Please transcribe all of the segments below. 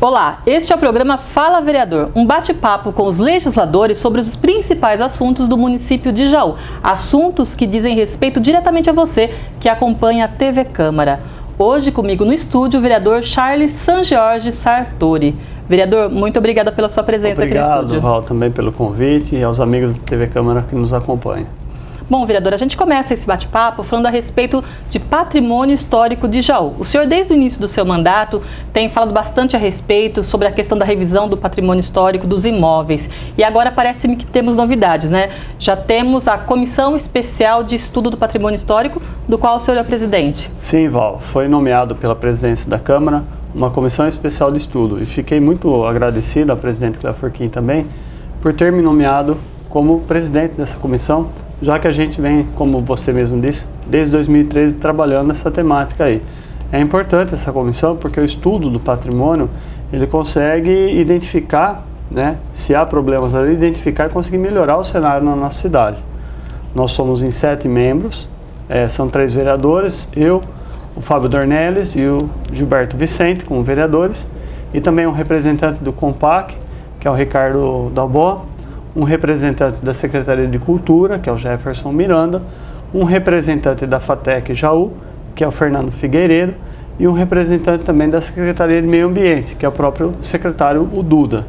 Olá, este é o programa Fala Vereador, um bate-papo com os legisladores sobre os principais assuntos do município de Jaú. Assuntos que dizem respeito diretamente a você que acompanha a TV Câmara. Hoje comigo no estúdio o vereador Charles Sangiorgi Sartori. Vereador, muito obrigada pela sua presença aqui no estúdio. Obrigado, Val, também pelo convite e aos amigos da TV Câmara que nos acompanham. Bom, vereador, a gente começa esse bate-papo falando a respeito de patrimônio histórico de Jaú. O senhor, desde o início do seu mandato, tem falado bastante a respeito sobre a questão da revisão do patrimônio histórico dos imóveis. E agora parece-me que temos novidades, né? Já temos a Comissão Especial de Estudo do Patrimônio Histórico, do qual o senhor é presidente. Sim, Val, foi nomeado pela presidência da Câmara uma Comissão Especial de Estudo. E fiquei muito agradecido à presidente Cléia Forquim também por ter me nomeado como presidente dessa comissão, já que a gente vem, como você mesmo disse, desde 2013 trabalhando nessa temática aí. É importante essa comissão porque o estudo do patrimônio, ele consegue identificar, né, se há problemas ali, identificar e conseguir melhorar o cenário na nossa cidade. Nós somos em 7 membros, são 3 vereadores, eu, o Fábio Dornelles e o Gilberto Vicente como vereadores, e também um representante do COMPAC, que é o Ricardo Dalbó, um representante da Secretaria de Cultura, que é o Jefferson Miranda, um representante da FATEC Jaú, que é o Fernando Figueiredo, e um representante também da Secretaria de Meio Ambiente, que é o próprio secretário, o Duda.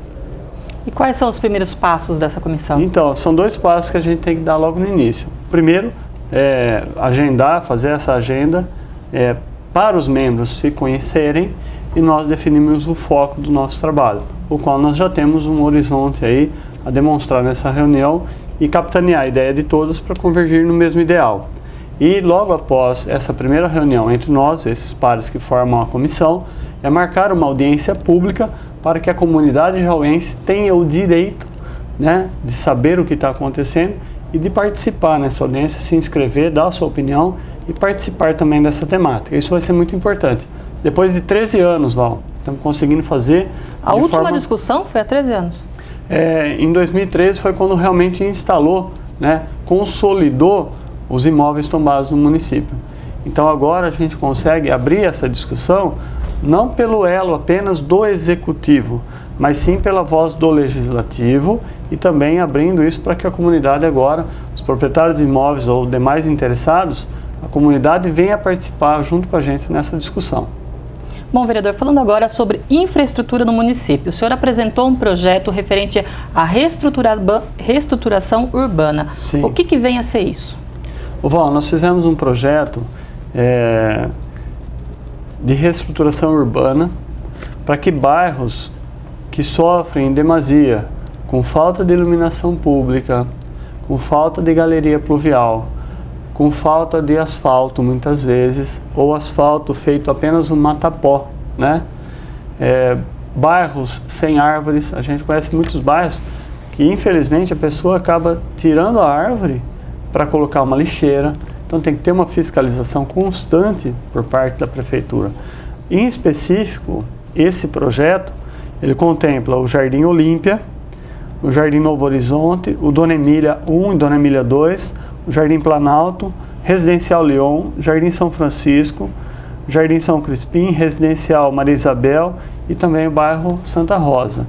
E quais são os primeiros passos dessa comissão? Então, são 2 passos que a gente tem que dar logo no início. Primeiro, agendar, fazer essa agenda para os membros se conhecerem e nós definimos o foco do nosso trabalho, o qual nós já temos um horizonte aí a demonstrar nessa reunião e capitanear a ideia de todos para convergir no mesmo ideal. E logo após essa primeira reunião entre nós, esses pares que formam a comissão, é marcar uma audiência pública para que a comunidade jauense tenha o direito, né, de saber o que está acontecendo e de participar nessa audiência, se inscrever, dar a sua opinião e participar também dessa temática. Isso vai ser muito importante. Depois de 13 anos, Val, estamos conseguindo fazer... A última discussão foi há 13 anos? Em 2013 foi quando realmente instalou, né, consolidou os imóveis tombados no município. Então agora a gente consegue abrir essa discussão não pelo elo apenas do executivo, mas sim pela voz do legislativo e também abrindo isso para que a comunidade agora, os proprietários de imóveis ou demais interessados, a comunidade venha participar junto com a gente nessa discussão. Bom, vereador, falando agora sobre infraestrutura no município, o senhor apresentou um projeto referente à reestruturação urbana. Sim. O que vem a ser isso? Val, nós fizemos um projeto de reestruturação urbana para que bairros que sofrem em demasia com falta de iluminação pública, com falta de galeria pluvial, com falta de asfalto muitas vezes, ou asfalto feito apenas um matapó, né? Bairros sem árvores, a gente conhece muitos bairros que infelizmente a pessoa acaba tirando a árvore para colocar uma lixeira, então tem que ter uma fiscalização constante por parte da prefeitura. Em específico, esse projeto, ele contempla o Jardim Olímpia, o Jardim Novo Horizonte, o Dona Emília 1 e Dona Emília 2, o Jardim Planalto, Residencial Leon, Jardim São Francisco, Jardim São Crispim, Residencial Maria Isabel e também o bairro Santa Rosa.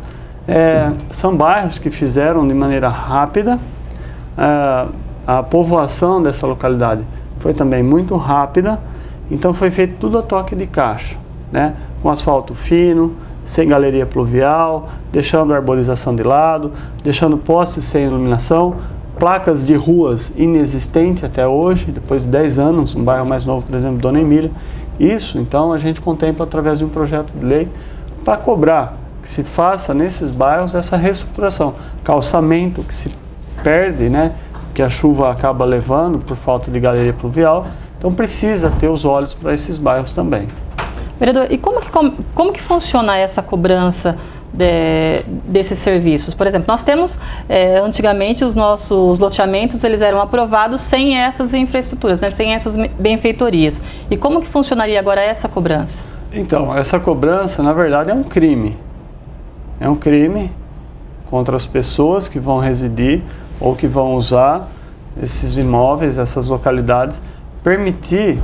São bairros que fizeram de maneira rápida, a povoação dessa localidade foi também muito rápida, então foi feito tudo a toque de caixa, né? Com asfalto fino, sem galeria pluvial, deixando a arborização de lado, deixando postes sem iluminação, placas de ruas inexistentes até hoje, depois de 10 anos, um bairro mais novo, por exemplo, Dona Emília. Isso, então, a gente contempla através de um projeto de lei para cobrar que se faça nesses bairros essa reestruturação. Calçamento que se perde, né, que a chuva acaba levando por falta de galeria pluvial, então precisa ter os olhos para esses bairros também. Vereador, e como que funciona essa cobrança desses serviços? Por exemplo, nós temos, antigamente, os nossos loteamentos, eles eram aprovados sem essas infraestruturas, né, sem essas benfeitorias. E como que funcionaria agora essa cobrança? Então, essa cobrança, na verdade, é um crime. É um crime contra as pessoas que vão residir ou que vão usar esses imóveis, essas localidades, permitir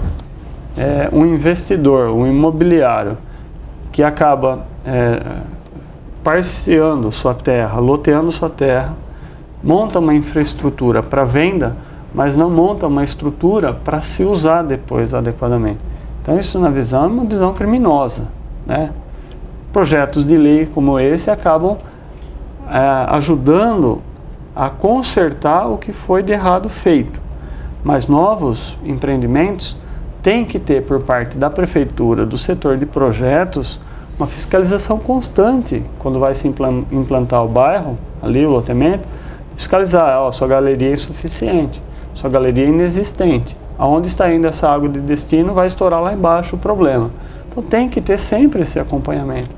um investidor, um imobiliário, que acaba parceando sua terra, loteando sua terra, monta uma infraestrutura para venda, mas não monta uma estrutura para se usar depois adequadamente. Então isso na visão é uma visão criminosa, né? Projetos de lei como esse acabam ajudando a consertar o que foi de errado feito. Mas novos empreendimentos têm que ter por parte da prefeitura, do setor de projetos, uma fiscalização constante quando vai se implantar o bairro, ali o loteamento, fiscalizar, sua galeria é insuficiente, sua galeria é inexistente. Aonde está indo essa água de destino vai estourar lá embaixo o problema. Então tem que ter sempre esse acompanhamento,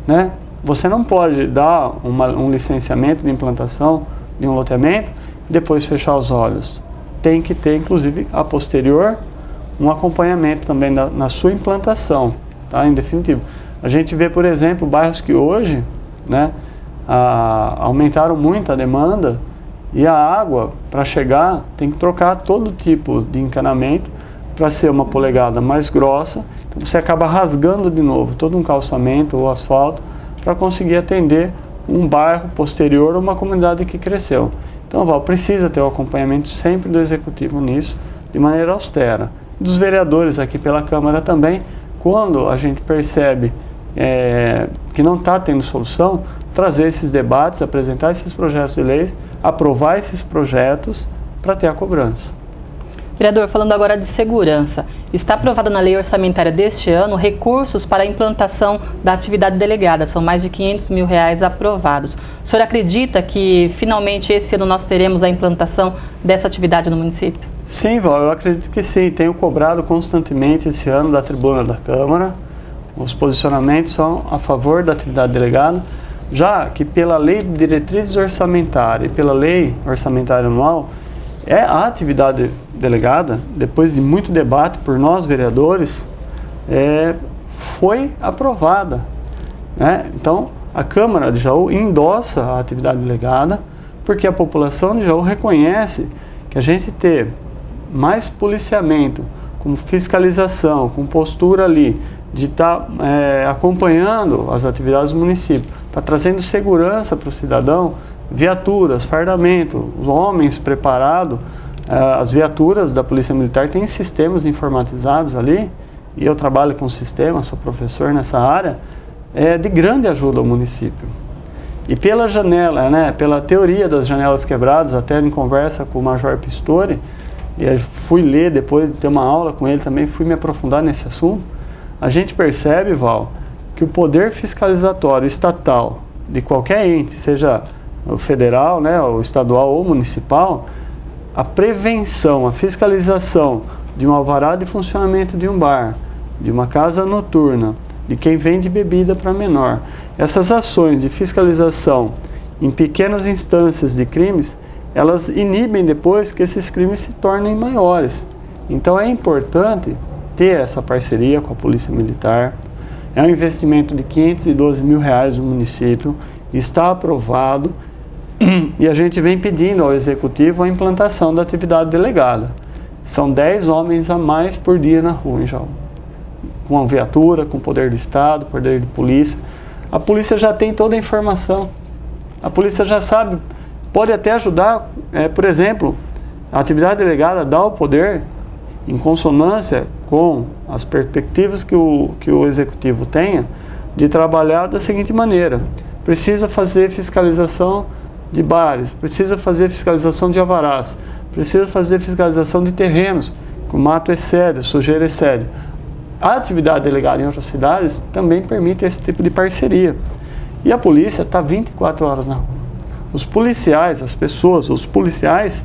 né? Você não pode dar um licenciamento de implantação de um loteamento e depois fechar os olhos. Tem que ter, inclusive, a posterior, um acompanhamento também na sua implantação, tá? Em definitivo. A gente vê, por exemplo, bairros que hoje, né, aumentaram muito a demanda e a água, para chegar, tem que trocar todo tipo de encanamento para ser uma polegada mais grossa. Então você acaba rasgando de novo todo um calçamento ou asfalto para conseguir atender um bairro posterior ou uma comunidade que cresceu. Então, Val, precisa ter o acompanhamento sempre do Executivo nisso, de maneira austera. Dos vereadores aqui pela Câmara também, quando a gente percebe que não está tendo solução, trazer esses debates, apresentar esses projetos de leis, aprovar esses projetos para ter a cobrança. Vereador, falando agora de segurança, está aprovada na lei orçamentária deste ano recursos para a implantação da atividade delegada, são mais de R$500 mil aprovados. O senhor acredita que finalmente esse ano nós teremos a implantação dessa atividade no município? Sim, Val, eu acredito que sim. Tenho cobrado constantemente esse ano da tribuna da Câmara. Os posicionamentos são a favor da atividade delegada, já que pela lei de diretrizes orçamentárias e pela lei orçamentária anual, a atividade delegada, depois de muito debate por nós vereadores, foi aprovada, né? Então, a Câmara de Jaú endossa a atividade delegada, porque a população de Jaú reconhece que a gente ter mais policiamento, com fiscalização, com postura ali, de estar acompanhando as atividades do município, está trazendo segurança para o cidadão, viaturas, fardamento, os homens preparados, as viaturas da Polícia Militar têm sistemas informatizados ali, e eu trabalho com sistemas, sou professor nessa área, de grande ajuda ao município. E pela janela, né, pela teoria das janelas quebradas, até em conversa com o Major Pistori, e fui ler depois de ter uma aula com ele também, fui me aprofundar nesse assunto, a gente percebe, Val, que o poder fiscalizatório estatal de qualquer ente, seja o federal, né, o estadual ou municipal, a prevenção, a fiscalização de um alvará de funcionamento de um bar, de uma casa noturna, de quem vende bebida para menor, essas ações de fiscalização em pequenas instâncias de crimes, elas inibem depois que esses crimes se tornem maiores. Então é importante ter essa parceria com a Polícia Militar. É um investimento de R$512 mil no município, está aprovado e a gente vem pedindo ao Executivo a implantação da atividade delegada. São 10 homens a mais por dia na rua em Jaú, com a viatura, com o poder do Estado, poder de polícia. A polícia já tem toda a informação, a polícia já sabe, pode até ajudar, por exemplo, a atividade delegada dá o poder, em consonância com as perspectivas que o Executivo tenha, de trabalhar da seguinte maneira: precisa fazer fiscalização de bares, precisa fazer fiscalização de alvarás, precisa fazer fiscalização de terrenos, que o mato excede, sujeira excede. A atividade delegada em outras cidades também permite esse tipo de parceria. E a polícia está 24 horas na rua. Os policiais, as pessoas, os policiais,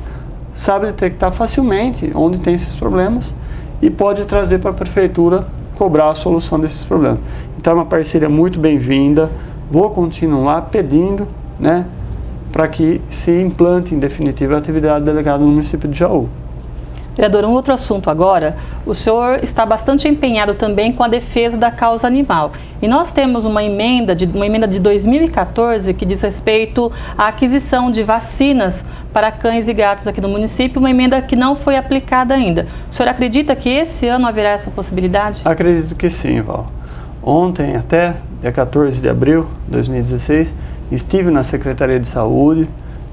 sabem detectar facilmente onde tem esses problemas e pode trazer para a prefeitura cobrar a solução desses problemas. Então é uma parceria muito bem-vinda. Vou continuar pedindo, né, para que se implante em definitiva a atividade delegada no município de Jaú. Vereador, um outro assunto agora, o senhor está bastante empenhado também com a defesa da causa animal. E nós temos uma emenda de 2014 que diz respeito à aquisição de vacinas para cães e gatos aqui no município, uma emenda que não foi aplicada ainda. O senhor acredita que esse ano haverá essa possibilidade? Acredito que sim, Val. Ontem até dia 14 de abril de 2016, estive na Secretaria de Saúde,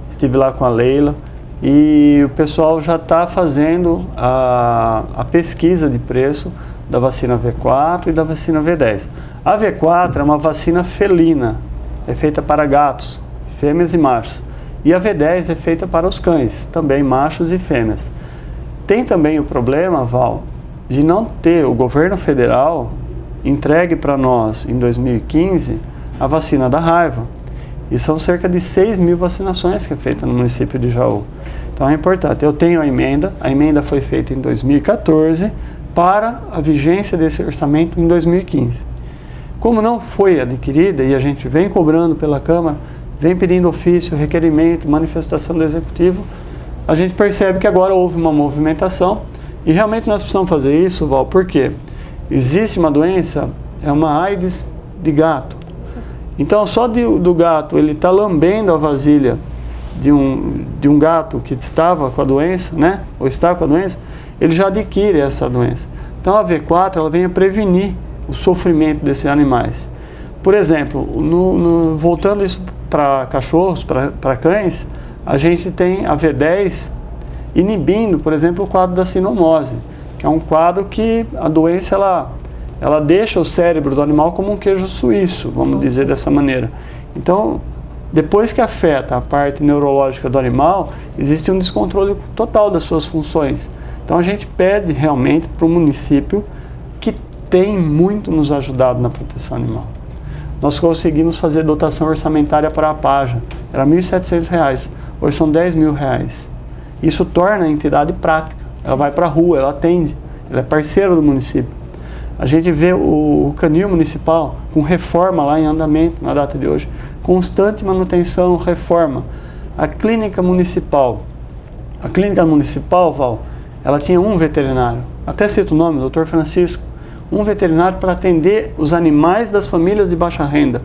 estive lá com a Leila, e o pessoal já está fazendo a pesquisa de preço da vacina V4 e da vacina V10. A V4 é uma vacina felina, é feita para gatos, fêmeas e machos. E a V10 é feita para os cães, também machos e fêmeas. Tem também o problema, Val, de não ter o governo federal entregue para nós, em 2015, a vacina da raiva. E são cerca de 6.000 vacinações que é feita no município de Jaú. Então é importante. Eu tenho a emenda foi feita em 2014 para a vigência desse orçamento em 2015. Como não foi adquirida e a gente vem cobrando pela Câmara, vem pedindo ofício, requerimento, manifestação do Executivo, a gente percebe que agora houve uma movimentação e realmente nós precisamos fazer isso, Val, porque existe uma doença, é uma AIDS de gato. Então, só do gato, ele está lambendo a vasilha de um gato que estava com a doença, né? Ou está com a doença, ele já adquire essa doença. Então, a V4, ela vem a prevenir o sofrimento desses animais. Por exemplo, voltando isso para cachorros, para cães, a gente tem a V10 inibindo, por exemplo, o quadro da sinomose, que é um quadro que a doença, ela deixa o cérebro do animal como um queijo suíço, vamos dizer dessa maneira. Então, depois que afeta a parte neurológica do animal, existe um descontrole total das suas funções. Então, a gente pede realmente para o município, que tem muito nos ajudado na proteção animal. Nós conseguimos fazer dotação orçamentária para a PAJA, era R$ 1.700, hoje são R$ 10.000. Isso torna a entidade prática, ela vai para a rua, ela atende, ela é parceira do município. A gente vê o canil municipal com reforma lá em andamento na data de hoje, constante manutenção, reforma. A clínica municipal, Val, ela tinha um veterinário, até cito o nome, o Dr. Francisco, um veterinário para atender os animais das famílias de baixa renda.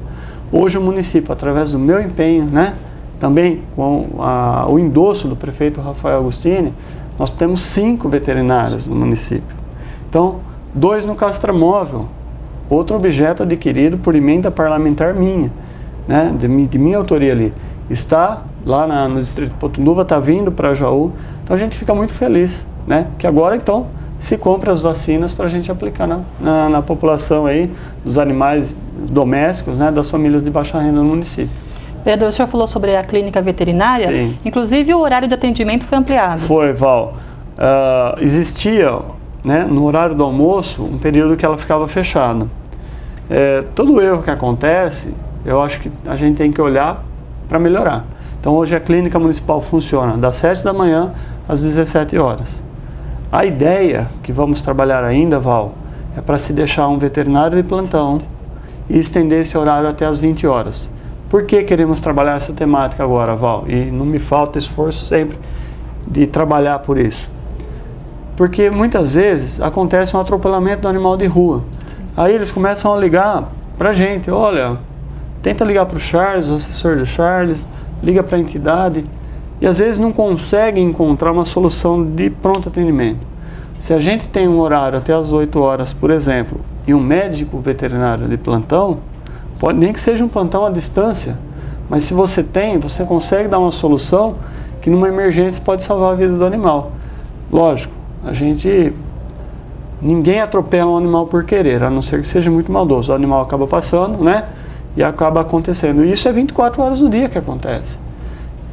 Hoje o município, através do meu empenho, né, também com o endosso do prefeito Rafael Agostini, nós temos 5 veterinários no município. Então, 2 no Castramóvel, outro objeto adquirido por emenda parlamentar minha, né, de minha autoria ali. Está lá no distrito de Potunduva, está vindo para Jaú. Então a gente fica muito feliz, né, que agora então se compra as vacinas para a gente aplicar na população aí, dos animais domésticos, né, das famílias de baixa renda no município. Vereador, o senhor falou sobre a clínica veterinária, Sim. Inclusive o horário de atendimento foi ampliado. Foi, Val. Existia, né, no horário do almoço, um período que ela ficava fechada. Todo erro que acontece, eu acho que a gente tem que olhar para melhorar. Então hoje a clínica municipal funciona das 7 da manhã às 17 horas. A ideia que vamos trabalhar ainda, Val, é para se deixar um veterinário de plantão e estender esse horário até às 20 horas. Por que queremos trabalhar essa temática agora, Val? E não me falta esforço sempre de trabalhar por isso. Porque muitas vezes acontece um atropelamento do animal de rua. Aí eles começam a ligar para a gente, olha, tenta ligar para o Charles, o assessor do Charles, liga para a entidade, e às vezes não conseguem encontrar uma solução de pronto atendimento. Se a gente tem um horário até às 8 horas, por exemplo, e um médico veterinário de plantão, pode nem que seja um plantão à distância, mas se você tem, você consegue dar uma solução que numa emergência pode salvar a vida do animal. Lógico, ninguém atropela um animal por querer, a não ser que seja muito maldoso. O animal acaba passando, né, e acaba acontecendo. E isso é 24 horas do dia que acontece.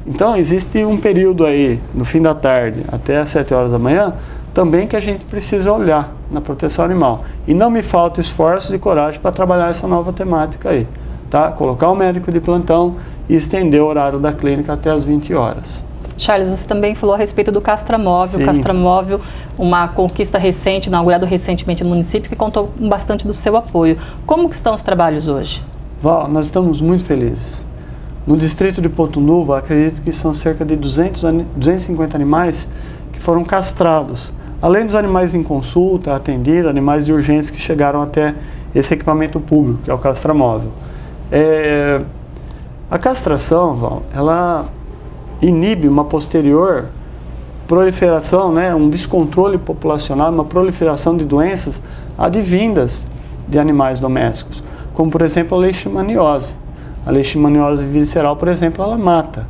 Então, existe um período aí, no fim da tarde até às 7 horas da manhã, também que a gente precisa olhar na proteção animal. E não me falta esforço e coragem para trabalhar essa nova temática aí, tá? Colocar o médico de plantão e estender o horário da clínica até às 20 horas. Charles, você também falou a respeito do Castramóvel. Sim. O Castramóvel, uma conquista recente, inaugurado recentemente no município, que contou com bastante do seu apoio. Como que estão os trabalhos hoje? Val, nós estamos muito felizes. No distrito de Potunduva, acredito que são cerca de 250 animais que foram castrados. Além dos animais em consulta, atendidos, animais de urgência que chegaram até esse equipamento público, que é o Castramóvel. A castração, Val, ela inibe uma posterior proliferação, né, um descontrole populacional, uma proliferação de doenças advindas de animais domésticos, como por exemplo a leishmaniose. A leishmaniose visceral, por exemplo, ela mata.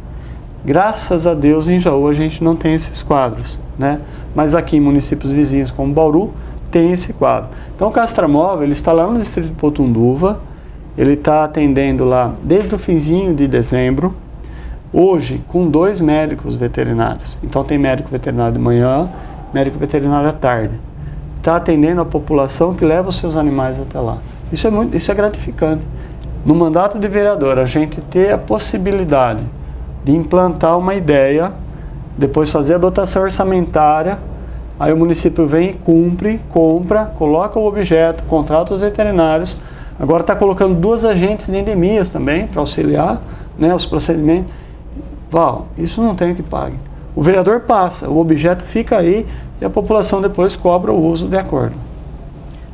Graças a Deus, em Jaú a gente não tem esses quadros, né? Mas aqui em municípios vizinhos como Bauru, tem esse quadro. Então o Castramóvel, ele está lá no distrito de Potunduva, ele está atendendo lá desde o finzinho de dezembro, hoje com 2 médicos veterinários. Então tem médico veterinário de manhã, médico veterinário à tarde. Está atendendo a população que leva os seus animais até lá. Isso é gratificante. No mandato de vereador, a gente ter a possibilidade de implantar uma ideia, depois fazer a dotação orçamentária, aí o município vem e cumpre, compra, coloca o objeto, contrata os veterinários, agora está colocando 2 agentes de endemias também, para auxiliar, né, os procedimentos. Val, isso não tem o que pague. O vereador passa, o objeto fica aí e a população depois cobra o uso de acordo.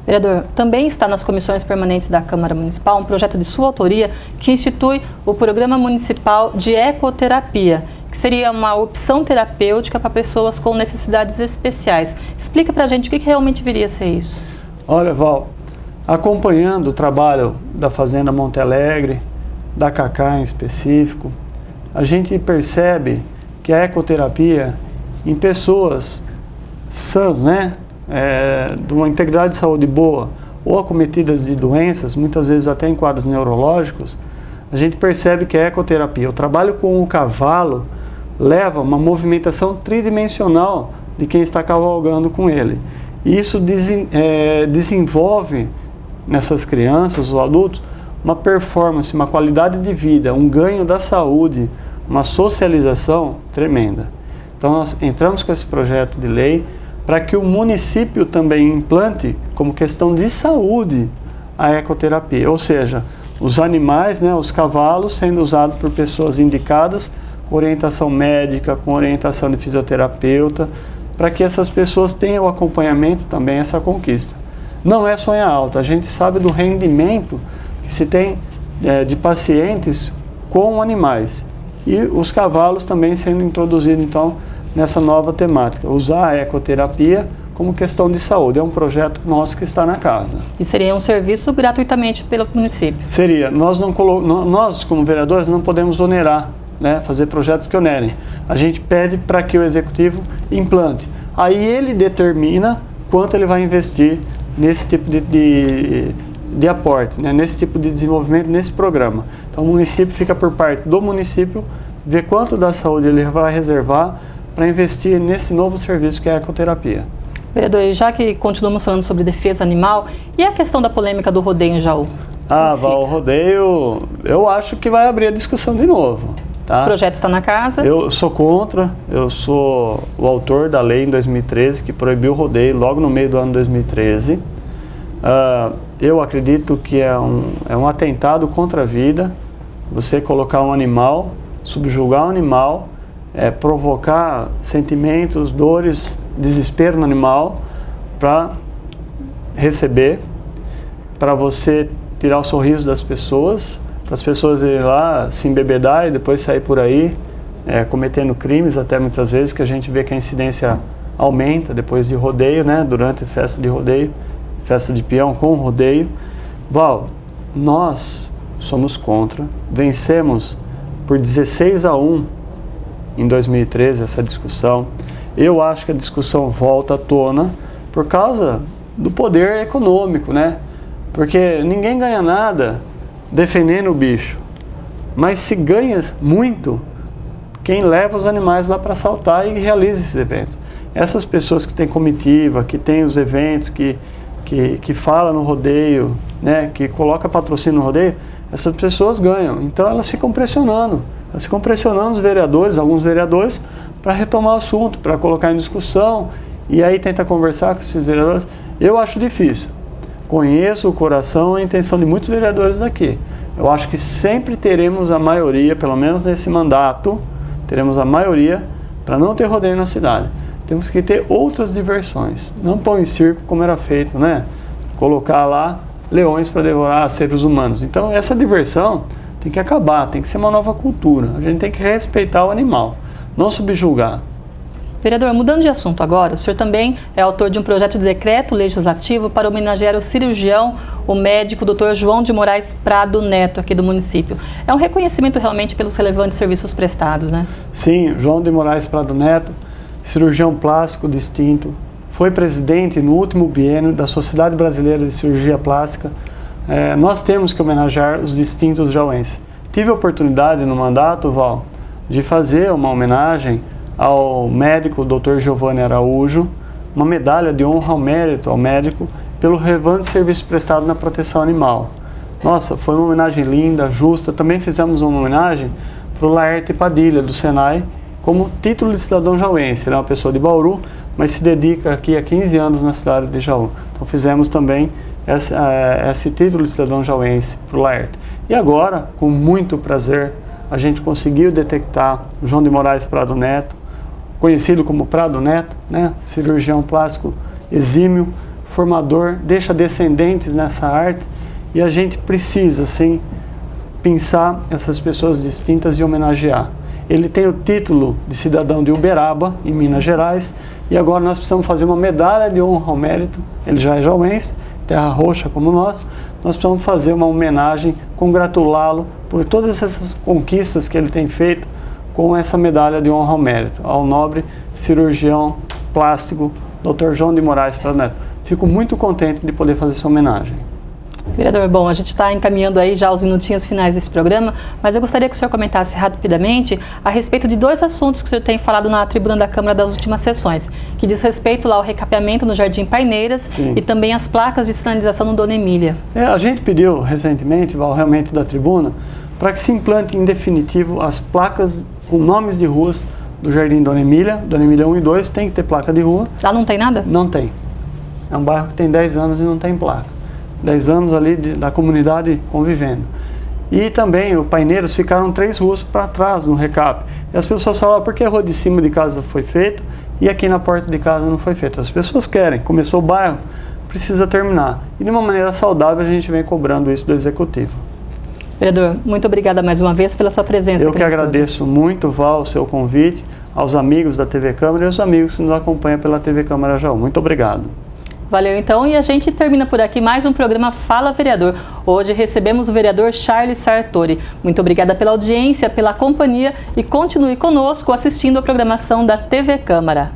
Vereador, também está nas comissões permanentes da Câmara Municipal um projeto de sua autoria que institui o Programa Municipal de Ecoterapia, que seria uma opção terapêutica para pessoas com necessidades especiais. Explica para a gente o que realmente viria a ser isso. Olha, Val, acompanhando o trabalho da Fazenda Monte Alegre, da Cacá em específico, a gente percebe que a ecoterapia em pessoas sãs, né? De uma integridade de saúde boa ou acometidas de doenças, muitas vezes até em quadros neurológicos, a gente percebe que a ecoterapia, o trabalho com o cavalo, leva uma movimentação tridimensional de quem está cavalgando com ele. E isso desenvolve nessas crianças ou adultos uma performance, uma qualidade de vida, um ganho da saúde, uma socialização tremenda. Então nós entramos com esse projeto de lei para que o município também implante como questão de saúde a ecoterapia, ou seja, os animais, né, os cavalos sendo usados por pessoas indicadas, com orientação médica, com orientação de fisioterapeuta, para que essas pessoas tenham o acompanhamento também, essa conquista. Não é sonhar alto, a gente sabe do rendimento que se tem de pacientes com animais. E os cavalos também sendo introduzidos, então, nessa nova temática, usar a ecoterapia como questão de saúde. É um projeto nosso que está na casa. E seria um serviço gratuitamente pelo município? Seria. Nós, como vereadores, não podemos onerar, né, fazer projetos que onerem. A gente pede para que o executivo implante. Aí ele determina quanto ele vai investir nesse tipo de aporte, né, nesse tipo de desenvolvimento, nesse programa. Então o município fica por parte do município, ver quanto da saúde ele vai reservar para investir nesse novo serviço que é a ecoterapia. Vereador, já que continuamos falando sobre defesa animal, e a questão da polêmica do rodeio em Jaú? O rodeio, eu acho que vai abrir a discussão de novo. Tá? O projeto está na casa? Eu sou contra, eu sou o autor da lei em 2013 que proibiu o rodeio logo no meio do ano 2013. Eu acredito que é um atentado contra a vida, você colocar um animal, subjugar um animal, provocar sentimentos, dores, desespero no animal para receber, para você tirar o sorriso das pessoas, para as pessoas irem lá se embebedar e depois sair por aí cometendo crimes, até muitas vezes, que a gente vê que a incidência aumenta depois de rodeio, né, durante festa de rodeio, festa de peão com rodeio. Val, nós somos contra, vencemos por 16-1 em 2013 essa discussão. Eu acho que a discussão volta à tona por causa do poder econômico, né? Porque ninguém ganha nada defendendo o bicho, mas se ganha muito quem leva os animais lá para saltar e realiza esses eventos. Essas pessoas que têm comitiva, que têm os eventos, que falam no rodeio, né, que coloca patrocínio no rodeio, essas pessoas ganham. Então elas ficam pressionando os vereadores, alguns vereadores, para retomar o assunto, para colocar em discussão, e aí tenta conversar com esses vereadores. Eu acho difícil. Conheço o coração e a intenção de muitos vereadores daqui. Eu acho que sempre teremos a maioria, pelo menos nesse mandato, teremos a maioria para não ter rodeio na cidade. Temos que ter outras diversões. Não pôr em circo como era feito, né? Colocar lá leões para devorar seres humanos. Então essa diversão tem que acabar, tem que ser uma nova cultura. A gente tem que respeitar o animal, não subjugar. Vereador, mudando de assunto agora, o senhor também é autor de um projeto de decreto legislativo para homenagear o cirurgião, o médico Dr. João de Moraes Prado Neto, aqui do município. É um reconhecimento realmente pelos relevantes serviços prestados, né? Sim, João de Moraes Prado Neto, cirurgião plástico distinto, foi presidente no último biênio da Sociedade Brasileira de Cirurgia Plástica. Nós temos que homenagear os distintos jauenses. Tive a oportunidade no mandato, Val, de fazer uma homenagem ao médico Dr. Giovanni Araújo, uma medalha de honra ao mérito ao médico pelo relevante serviço prestado na proteção animal. Nossa, foi uma homenagem linda, justa. Também fizemos uma homenagem para o Laerte Padilha, do Senai, como título de cidadão jauense. Ele é uma pessoa de Bauru, mas se dedica aqui há 15 anos na cidade de Jaú. Então fizemos também esse título de cidadão jauense para o Laerte. E agora, com muito prazer, a gente conseguiu detectar o João de Moraes Prado Neto, conhecido como Prado Neto, né? Cirurgião plástico exímio, formador, deixa descendentes nessa arte, e a gente precisa, sim, pensar essas pessoas distintas e homenagear. Ele tem o título de cidadão de Uberaba, em Minas Gerais, e agora nós precisamos fazer uma medalha de honra ao mérito. Ele já é jauense, terra roxa como nós precisamos fazer uma homenagem, congratulá-lo por todas essas conquistas que ele tem feito com essa medalha de honra ao mérito, ao nobre cirurgião plástico Dr. João de Moraes Prado Neto. Fico muito contente de poder fazer essa homenagem. Vereador, bom, a gente está encaminhando aí já os minutinhos finais desse programa, mas eu gostaria que o senhor comentasse rapidamente a respeito de dois assuntos que o senhor tem falado na tribuna da Câmara das últimas sessões, que diz respeito lá ao recapeamento no Jardim Paineiras. Sim. E também as placas de sinalização no Dona Emília. A gente pediu recentemente, Val, realmente da tribuna, para que se implante em definitivo as placas com nomes de ruas do Jardim Dona Emília 1 e 2, tem que ter placa de rua. Lá não tem nada? Não tem. É um bairro que tem 10 anos e não tem placa. 10 anos ali da comunidade convivendo. E também o Paineiros ficaram 3 ruas para trás no recap. E as pessoas falam, por que a rua de cima de casa foi feita e aqui na porta de casa não foi feita? As pessoas querem, começou o bairro, precisa terminar. E de uma maneira saudável a gente vem cobrando isso do Executivo. Vereador, muito obrigada mais uma vez pela sua presença. Eu que agradeço muito, Val, o seu convite, aos amigos da TV Câmara e aos amigos que nos acompanham pela TV Câmara Jaú. Muito obrigado. Valeu então, e a gente termina por aqui mais um programa Fala Vereador. Hoje recebemos o vereador Charles Sartori. Muito obrigada pela audiência, pela companhia e continue conosco assistindo a programação da TV Câmara.